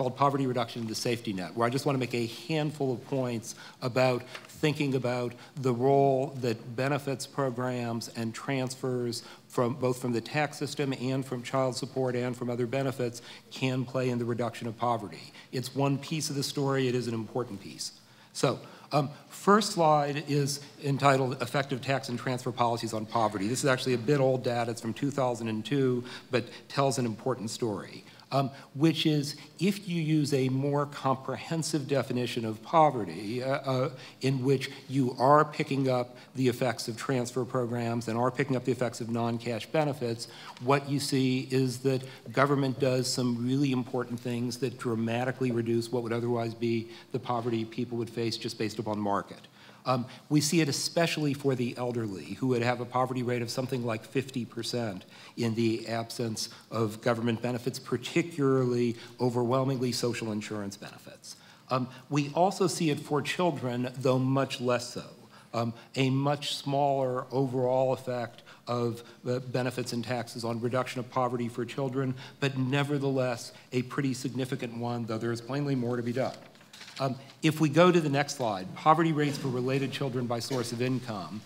called Poverty Reduction and the Safety Net, where I just want to make a handful of points about thinking about the role that benefits programs and transfers from both from the tax system and from child support and from other benefits can play in the reduction of poverty. It's one piece of the story. It is an important piece. So, first slide is entitled Effective Tax and Transfer Policies on Poverty. This is actually a bit old data. It's from 2002, but tells an important story. Which is if you use a more comprehensive definition of poverty in which you are picking up the effects of transfer programs and are picking up the effects of non-cash benefits, what you see is that government does some really important things that dramatically reduce what would otherwise be the poverty people would face just based upon market. We see it especially for the elderly, who would have a poverty rate of something like 50% in the absence of government benefits, particularly overwhelmingly social insurance benefits. We also see it for children, though much less so. A much smaller overall effect of benefits and taxes on reduction of poverty for children, but nevertheless a pretty significant one, though there is plainly more to be done. If we go to the next slide, poverty rates for related children by source of income,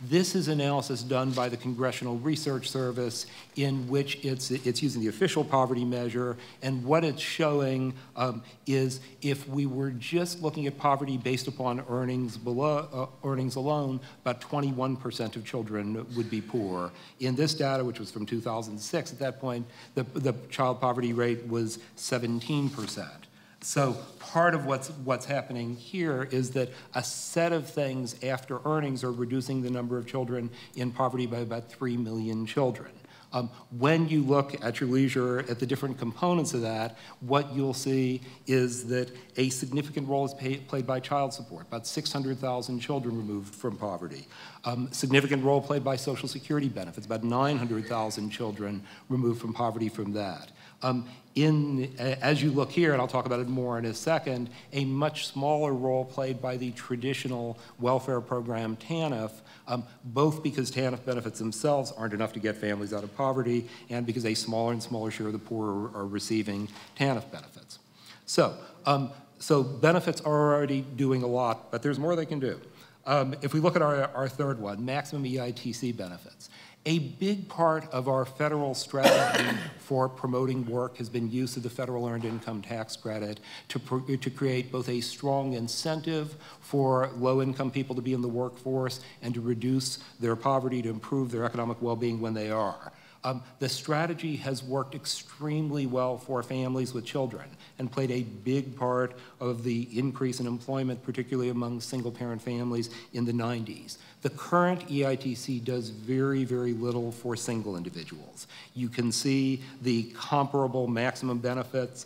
this is analysis done by the Congressional Research Service in which it's using the official poverty measure, and what it's showing is if we were just looking at poverty based upon earnings alone, about 21% of children would be poor. In this data, which was from 2006, at that point, the child poverty rate was 17%. So part of what's happening here is that a set of things after earnings are reducing the number of children in poverty by about 3 million children. When you look at your leisure at the different components of that, what you'll see is that a significant role is played by child support, about 600,000 children removed from poverty. Significant role played by Social Security benefits, about 900,000 children removed from poverty from that. As you look here, and I'll talk about it more in a second, a much smaller role played by the traditional welfare program TANF, both because TANF benefits themselves aren't enough to get families out of poverty, and because a smaller and smaller share of the poor are receiving TANF benefits. So benefits are already doing a lot, but there's more they can do. If we look at our third one, maximum EITC benefits. A big part of our federal strategy for promoting work has been use of the federal earned income tax credit to create both a strong incentive for low-income people to be in the workforce and to reduce their poverty, to improve their economic well-being when they are. The strategy has worked extremely well for families with children and played a big part of the increase in employment, particularly among single-parent families in the 90s. The current EITC does very, very little for single individuals. You can see the comparable maximum benefits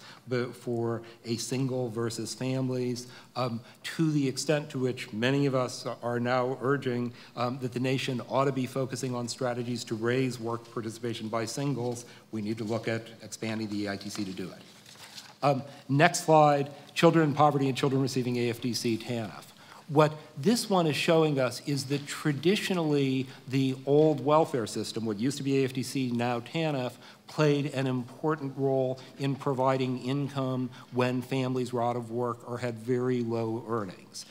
for a single versus families, to the extent to which many of us are now urging that the nation ought to be focusing on strategies to raise work participation by singles. We need to look at expanding the EITC to do it. Next slide, children in poverty and children receiving AFDC TANF. What this one is showing us is that traditionally the old welfare system, what used to be AFDC, now TANF, played an important role in providing income when families were out of work or had very low earnings.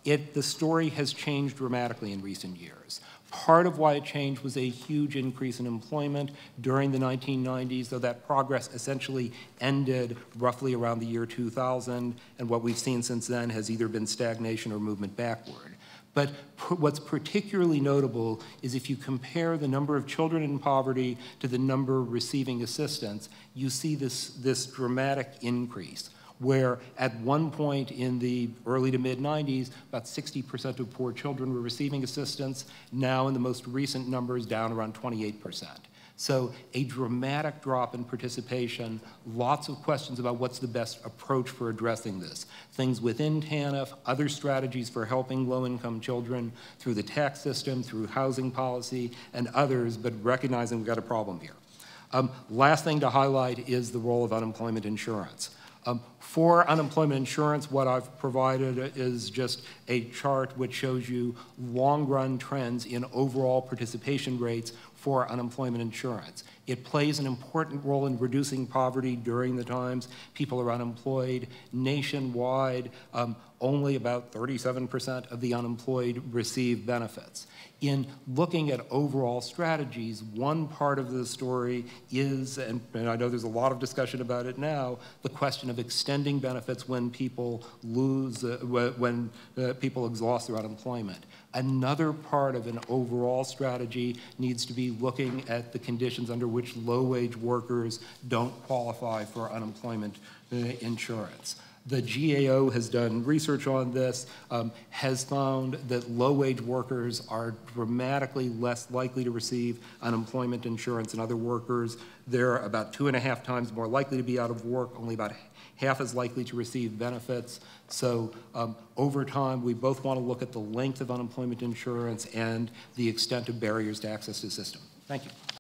The story has changed dramatically in recent years. Part of why it changed was a huge increase in employment during the 1990s, though that progress essentially ended roughly around the year 2000, and what we've seen since then has either been stagnation or movement backward. But what's particularly notable is if you compare the number of children in poverty to the number receiving assistance, you see this dramatic increase, where at one point in the early to mid-90s, about 60% of poor children were receiving assistance. Now in the most recent numbers, down around 28%. So a dramatic drop in participation, lots of questions about what's the best approach for addressing this. Things within TANF, other strategies for helping low-income children through the tax system, through housing policy, and others, but recognizing we've got a problem here. Last thing to highlight is the role of unemployment insurance. For unemployment insurance, what I've provided is just a chart which shows you long-run trends in overall participation rates for unemployment insurance. It plays an important role in reducing poverty during the times people are unemployed. Nationwide, only about 37% of the unemployed receive benefits. In looking at overall strategies, one part of the story is, and I know there's a lot of discussion about it now, the question of extending benefits when people lose, when people exhaust their unemployment. Another part of an overall strategy needs to be looking at the conditions under which low-wage workers don't qualify for unemployment insurance. The GAO has done research on this, has found that low-wage workers are dramatically less likely to receive unemployment insurance than other workers. They're about 2.5 times more likely to be out of work, only about half as likely to receive benefits. So over time, we both want to look at the length of unemployment insurance and the extent of barriers to access to the system. Thank you.